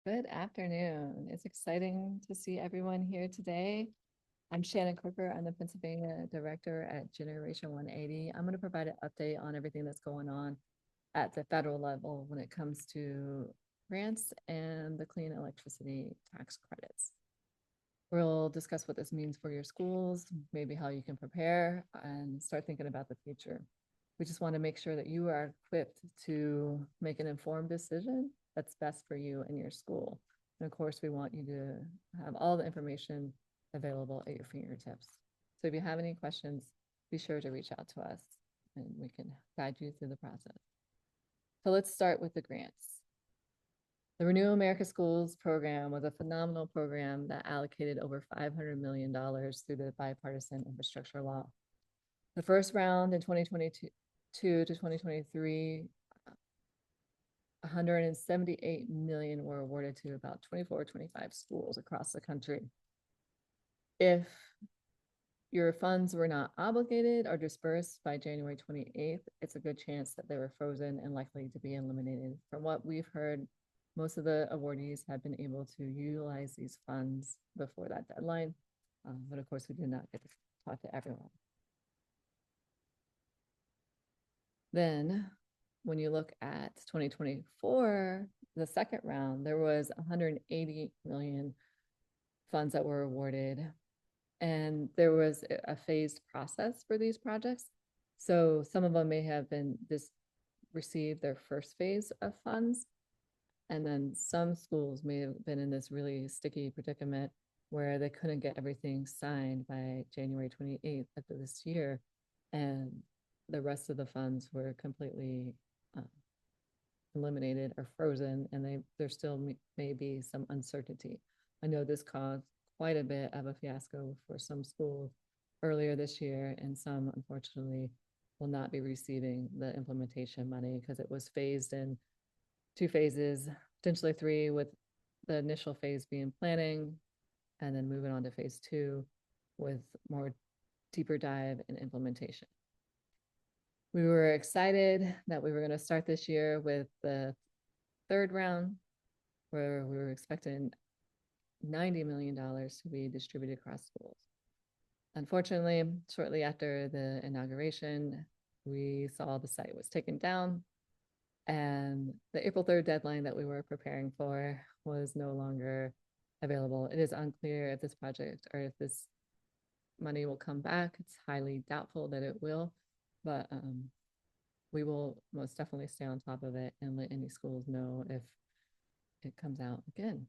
Good afternoon. It's exciting to see everyone here today. I'm Shannon Crooker. I'm the Pennsylvania Director at Generation 180. I'm going to provide an update on everything that's going on at the federal level when it comes to grants and the clean electricity tax credits. We'll discuss what this means for your schools, maybe how you can prepare and start thinking about the future. We just want to make sure that you are equipped to make an informed decision that's best for you and your school. And of course, we want you to have all the information available at your fingertips. So if you have any questions, be sure to reach out to us and we can guide you through the process. So let's start with the grants. The Renew America Schools program was a phenomenal program that allocated over $500 million through the bipartisan infrastructure law. The first round in 2022 to 2023, 178 million were awarded to about 24 or 25 schools across the country. If your funds were not obligated or dispersed by January 28th, it's a good chance that they were frozen and likely to be eliminated. From what we've heard, most of the awardees have been able to utilize these funds before that deadline. But of course, we did not get to talk to everyone. Then when you look at 2024, the second round, there was 180 million funds that were awarded. And there was a phased process for these projects. So some of them may have been received their first phase of funds. And then some schools may have been in this really sticky predicament where they couldn't get everything signed by January 28th of this year. And the rest of the funds were completely eliminated or frozen, and there still may be some uncertainty. I know this caused quite a bit of a fiasco for some schools earlier this year, and some unfortunately will not be receiving the implementation money because it was phased in 2 phases, potentially 3, with the initial phase being planning and then moving on to phase 2 with more deeper dive and implementation. We were excited that we were going to start this year with the third round, where we were expecting $90 million to be distributed across schools. Unfortunately, shortly after the inauguration, we saw the site was taken down, and the April 3rd deadline that we were preparing for was no longer available. It is unclear if this project or if this money will come back. It's highly doubtful that it will, but we will most definitely stay on top of it and let any schools know if it comes out again.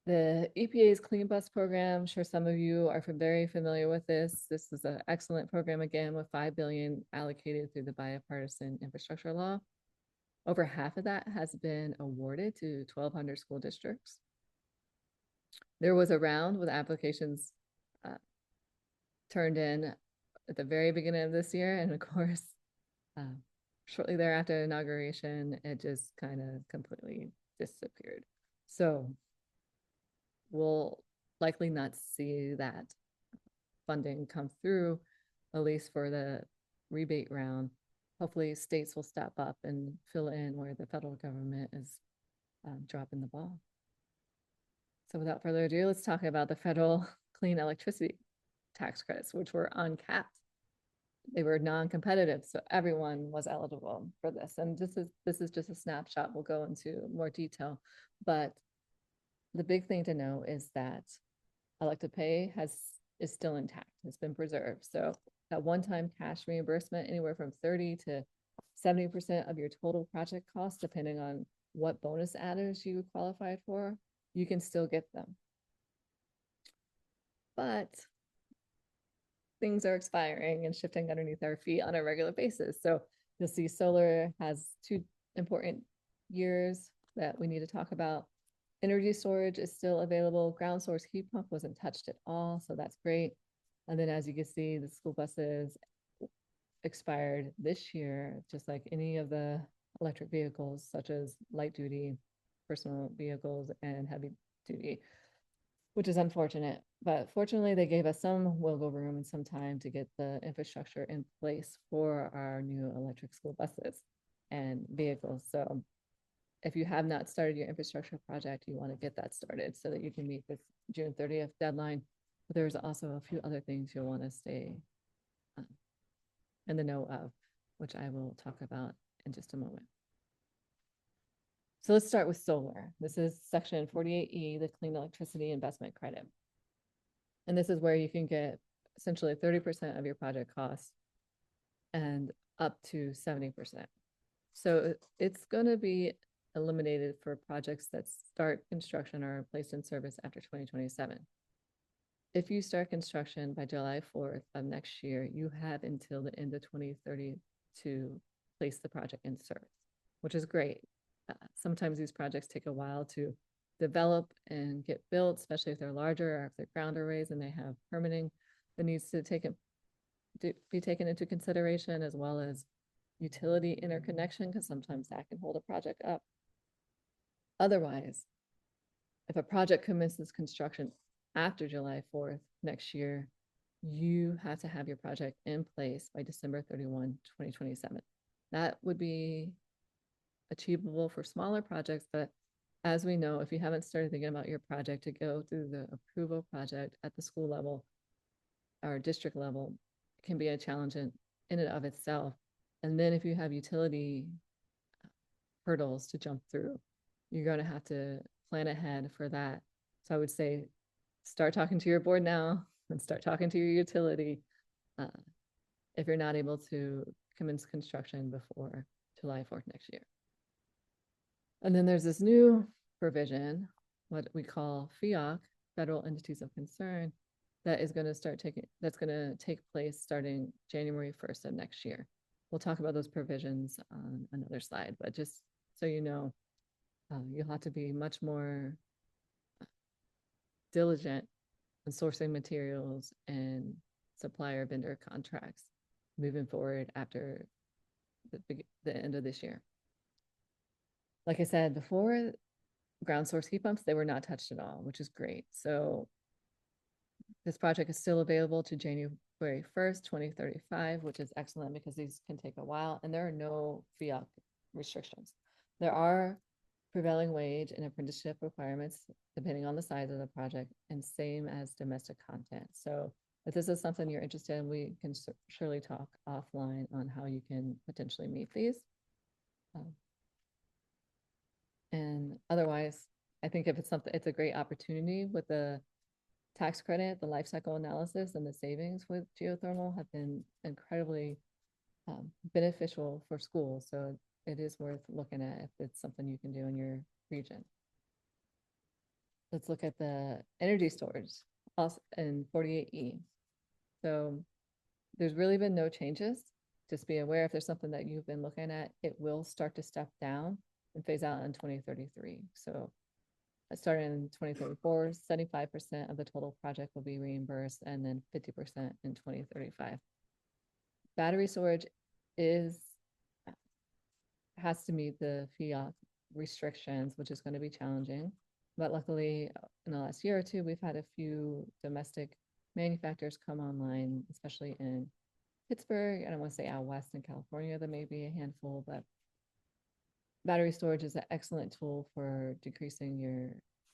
The EPA's Clean Bus program, I'm sure some of you are very familiar with this. This is an excellent program, again, with $5 billion allocated through the bipartisan infrastructure law. Over half of that has been awarded to 1,200 school districts. There was a round with applications turned in at the very beginning of this year, and of course, shortly thereafter inauguration, it just kind of completely disappeared. So we'll likely not see that funding come through, at least for the rebate round. Hopefully states will step up and fill in where the federal government is dropping the ball. So without further ado, let's talk about the federal clean electricity tax credits, which were uncapped. They were non-competitive, so everyone was eligible for this. And this is just a snapshot. We'll go into more detail, but the big thing to know is that elected pay is still intact. It's been preserved. So that one-time cash reimbursement, anywhere from 30 to 70% of your total project cost, depending on what bonus adders you qualified for, you can still get them. But things are expiring and shifting underneath our feet on a regular basis. So you'll see solar has 2 important years that we need to talk about. Energy storage is still available. Ground source heat pump wasn't touched at all, so that's great. And then as you can see, the school buses expired this year, just like any of the electric vehicles, such as light duty, personal vehicles, and heavy duty, which is unfortunate. But fortunately, they gave us some wiggle room and some time to get the infrastructure in place for our new electric school buses and vehicles. So if you have not started your infrastructure project, you want to get that started so that you can meet this June 30th deadline. But there's also a few other things you'll want to stay in the know of, which I will talk about in just a moment. So let's start with solar. This is section 48E, the Clean Electricity Investment Credit. And this is where you can get essentially 30% of your project costs and up to 70%. So it's going to be eliminated for projects that start construction or are placed in service after 2027. If you start construction by July 4th of next year, you have until the end of 2030 to place the project in service, which is great. Sometimes these projects take a while to develop and get built, especially if they're larger or if they're ground arrays and they have permitting that needs to be taken into consideration, as well as utility interconnection, because sometimes that can hold a project up. Otherwise, if a project commences construction after July 4th next year, you have to have your project in place by December 31, 2027. That would be achievable for smaller projects, but as we know, if you haven't started thinking about your project, to go through the approval project at the school level or district level can be a challenge in and of itself. And then if you have utility hurdles to jump through, you're going to have to plan ahead for that. So I would say start talking to your board now and start talking to your utility if you're not able to commence construction before July 4th next year. And then there's this new provision, what we call FEOC, Federal Entities of Concern, that is going to take place starting January 1st of next year. We'll talk about those provisions on another slide, but just so you know, you'll have to be much more diligent in sourcing materials and supplier vendor contracts moving forward after the end of this year. Like I said before, ground source heat pumps, they were not touched at all, which is great. So this project is still available to January 1st, 2035, which is excellent because these can take a while and there are no FEOC restrictions. There are prevailing wage and apprenticeship requirements depending on the size of the project, and same as domestic content. So if this is something you're interested in, we can surely talk offline on how you can potentially meet these. And otherwise, I think if it's something, it's a great opportunity with the tax credit, the life cycle analysis, and the savings with geothermal have been incredibly beneficial for schools. So it is worth looking at if it's something you can do in your region. Let's look at the energy storage also in 48E. So there's really been no changes. Just be aware if there's something that you've been looking at, it will start to step down and phase out in 2033. So starting in 2034, 75% of the total project will be reimbursed, and then 50% in 2035. Battery storage has to meet the FEOC restrictions, which is going to be challenging. But luckily, in the last year or two, we've had a few domestic manufacturers come online, especially in Pittsburgh. I don't want to say out west in California, there may be a handful, but battery storage is an excellent tool for decreasing your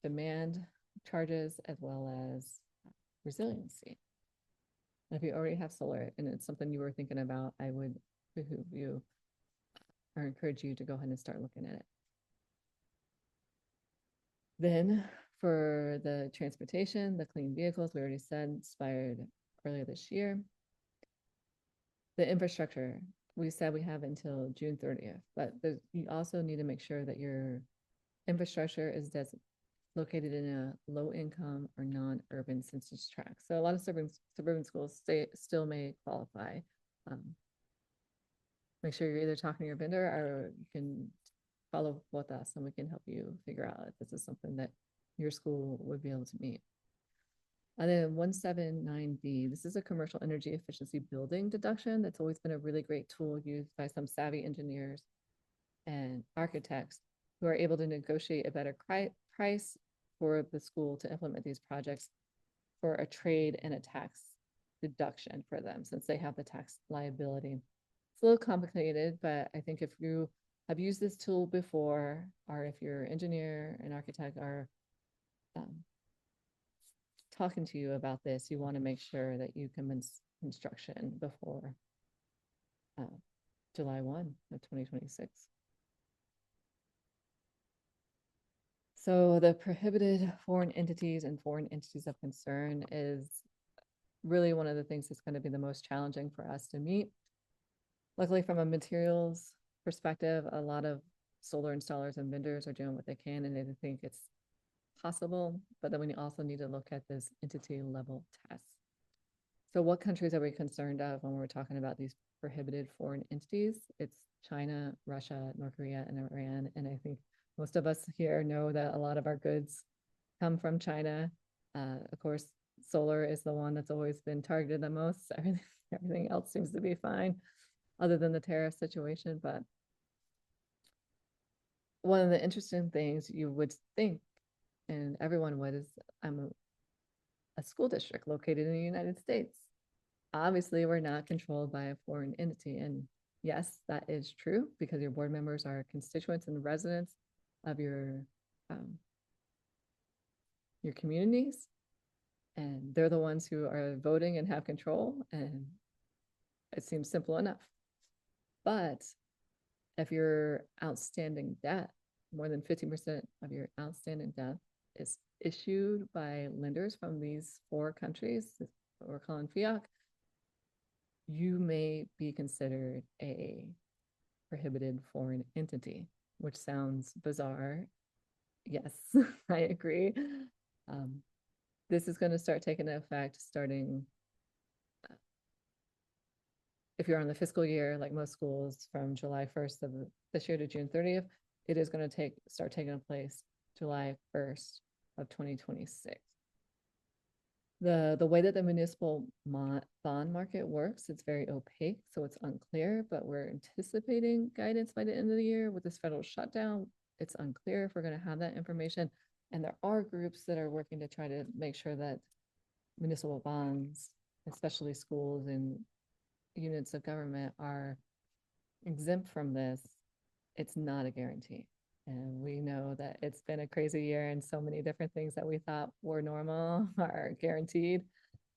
demand charges as well as resiliency. If you already have solar and it's something you were thinking about, I would behoove you or encourage you to go ahead and start looking at it. Then for the transportation, the clean vehicles, we already said expired earlier this year. The infrastructure, we said we have until June 30th, but you also need to make sure that your infrastructure is located in a low income or non-urban census tract. So a lot of suburban schools still may qualify. Make sure you're either talking to your vendor or you can follow up with us and we can help you figure out if this is something that your school would be able to meet. And then 179D, this is a commercial energy efficiency building deduction. That's always been a really great tool used by some savvy engineers and architects who are able to negotiate a better price for the school to implement these projects for a trade and a tax deduction for them, since they have the tax liability. It's a little complicated, but I think if you have used this tool before, or if your engineer and architect are talking to you about this, you want to make sure that you commence construction before July 1 of 2026. So the prohibited foreign entities and foreign entities of concern is really one of the things that's going to be the most challenging for us to meet. Luckily, from a materials perspective, a lot of solar installers and vendors are doing what they can, and they think it's possible, but then we also need to look at this entity level test. So what countries are we concerned of when we're talking about these prohibited foreign entities? It's China, Russia, North Korea, and Iran. And I think most of us here know that a lot of our goods come from China. Of course, solar is the one that's always been targeted the most. Everything else seems to be fine, other than the tariff situation. But one of the interesting things you would think, and everyone would, is I'm a school district located in the United States. Obviously, we're not controlled by a foreign entity. And yes, that is true because your board members are constituents and residents of your communities. And they're the ones who are voting and have control. And it seems simple enough. But if your outstanding debt, more than 50% of your outstanding debt is issued by lenders from these 4 countries, what we're calling FEOC, you may be considered a prohibited foreign entity, which sounds bizarre. Yes, I agree. This is going to start taking effect starting, if you're on the fiscal year, like most schools, from July 1st of this year to June 30th. It is going to start taking place July 1st of 2026. The way that the municipal bond market works, it's very opaque, so it's unclear, but we're anticipating guidance by the end of the year. With this federal shutdown, it's unclear if we're going to have that information. And there are groups that are working to try to make sure that municipal bonds, especially schools and units of government, are exempt from this. It's not a guarantee. And we know that it's been a crazy year, and so many different things that we thought were normal are guaranteed,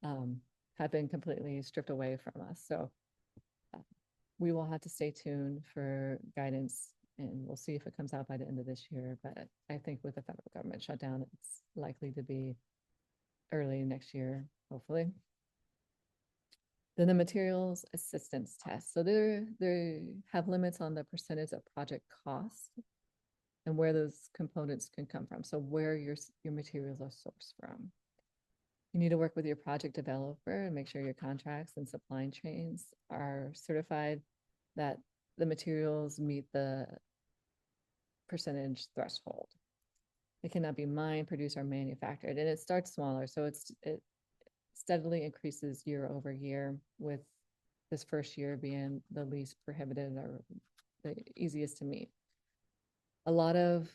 have been completely stripped away from us. So we will have to stay tuned for guidance, and we'll see if it comes out by the end of this year. But I think with the federal government shutdown, it's likely to be early next year, hopefully. Then the materials assistance test. So they have limits on the percentage of project cost and where those components can come from. So where your materials are sourced from. You need to work with your project developer and make sure your contracts and supply chains are certified that the materials meet the percentage threshold. It cannot be mined, produced, or manufactured. And it starts smaller. So it steadily increases year over year, with this first year being the least prohibited or the easiest to meet. A lot of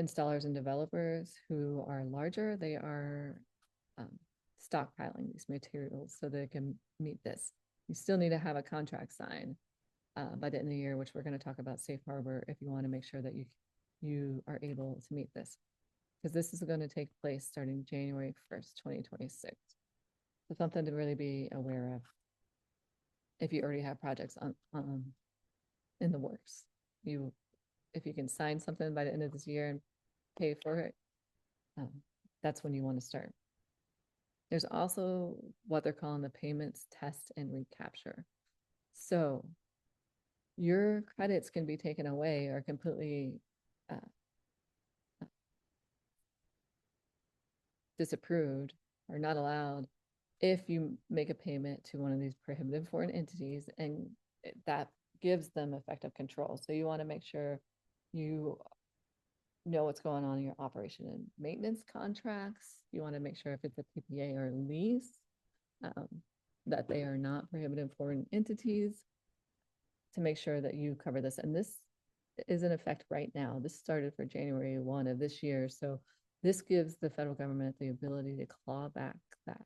installers and developers who are larger, they are stockpiling these materials so they can meet this. You still need to have a contract signed by the end of the year, which we're going to talk about safe harbor, if you want to make sure that you are able to meet this, because this is going to take place starting January 1st, 2026. So something to really be aware of if you already have projects in the works. If you can sign something by the end of this year and pay for it, that's when you want to start. There's also what they're calling the payments test and recapture. So your credits can be taken away or completely disapproved or not allowed if you make a payment to one of these prohibited foreign entities, and that gives them effective control. So you want to make sure you know what's going on in your operation and maintenance contracts. You want to make sure if it's a PPA or lease, that they are not prohibited foreign entities, to make sure that you cover this. And this is in effect right now. This started for January 1 of this year. So this gives the federal government the ability to claw back that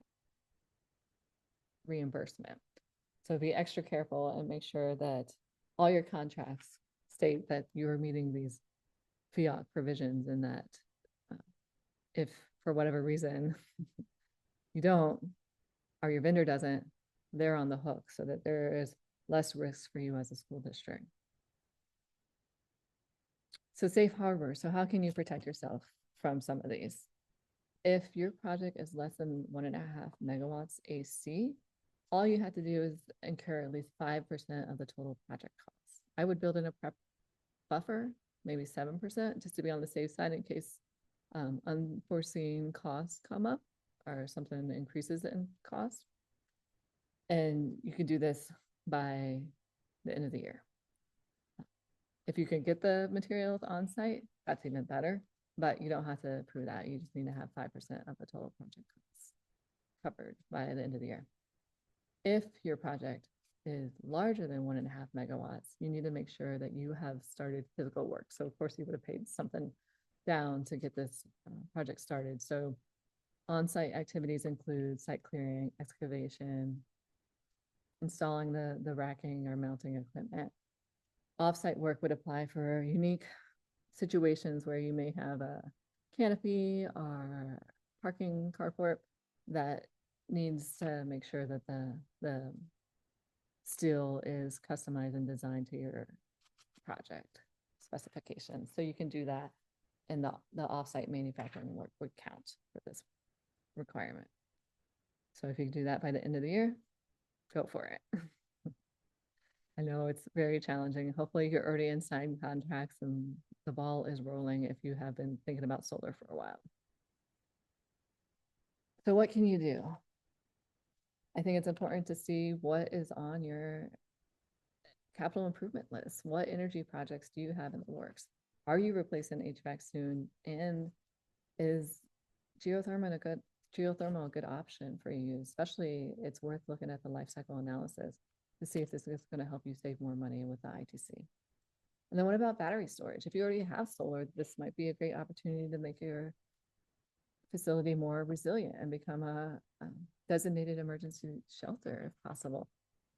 reimbursement. So be extra careful and make sure that all your contracts state that you're meeting these FEOC provisions, and that if for whatever reason you don't, or your vendor doesn't, they're on the hook, so that there is less risk for you as a school district. So safe harbor. So how can you protect yourself from some of these? If your project is less than 1.5 megawatts AC, all you have to do is incur at least 5% of the total project costs. I would build in a prep buffer, maybe 7%, just to be on the safe side in case unforeseen costs come up or something increases in cost. And you can do this by the end of the year. If you can get the materials on site, that's even better, but you don't have to prove that. You just need to have 5% of the total project costs covered by the end of the year. If your project is larger than 1.5 megawatts, you need to make sure that you have started physical work. So of course you would have paid something down to get this project started. So on-site activities include site clearing, excavation, installing the racking or mounting equipment. Off-site work would apply for unique situations where you may have a canopy or parking carport that needs to make sure that the steel is customized and designed to your project specifications. So you can do that, and the off-site manufacturing work would count for this requirement. So if you do that by the end of the year, go for it. I know it's very challenging. Hopefully you're already in signed contracts and the ball is rolling if you have been thinking about solar for a while. So what can you do? I think it's important to see what is on your capital improvement list. What energy projects do you have in the works? Are you replacing HVAC soon? And is geothermal a good option for you? Especially, it's worth looking at the life cycle analysis to see if this is going to help you save more money with the ITC. And then what about battery storage? If you already have solar, this might be a great opportunity to make your facility more resilient and become a designated emergency shelter if possible.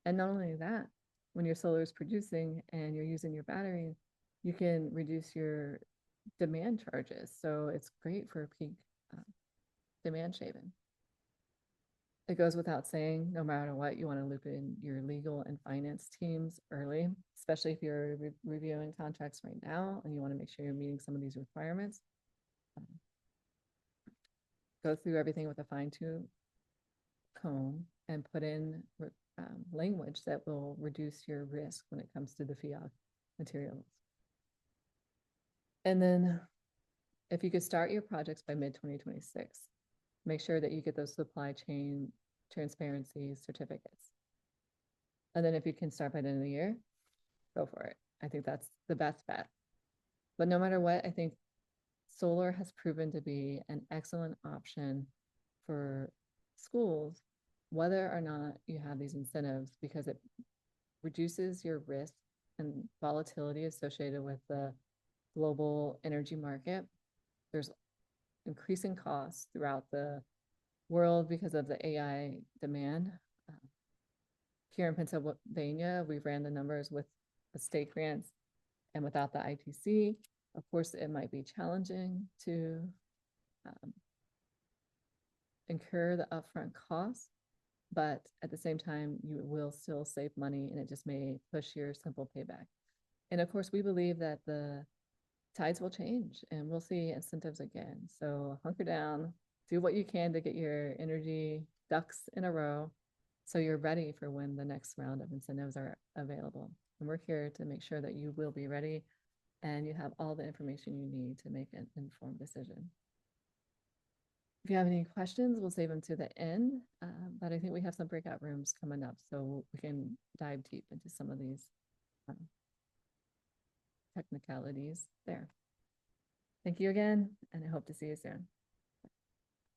And not only that, when your solar is producing and you're using your battery, you can reduce your demand charges. So it's great for peak demand shaving. It goes without saying, no matter what, you want to loop in your legal and finance teams early, especially if you're reviewing contracts right now and you want to make sure you're meeting some of these requirements. Go through everything with a fine-tooth comb and put in language that will reduce your risk when it comes to the FEOC materials. And then if you could start your projects by mid-2026, make sure that you get those supply chain transparency certificates. And then if you can start by the end of the year, go for it. I think that's the best bet. But no matter what, I think solar has proven to be an excellent option for schools, whether or not you have these incentives, because it reduces your risk and volatility associated with the global energy market. There's increasing costs throughout the world because of the AI demand. Here in Pennsylvania, we ran the numbers with the state grants and without the ITC. Of course, it might be challenging to incur the upfront costs, but at the same time, you will still save money, and it just may push your simple payback. And of course, we believe that the tides will change and we'll see incentives again. So hunker down, do what you can to get your energy ducks in a row so you're ready for when the next round of incentives are available. And we're here to make sure that you will be ready and you have all the information you need to make an informed decision. If you have any questions, we'll save them to the end, but I think we have some breakout rooms coming up so we can dive deep into some of these technicalities there. Thank you again, and I hope to see you soon.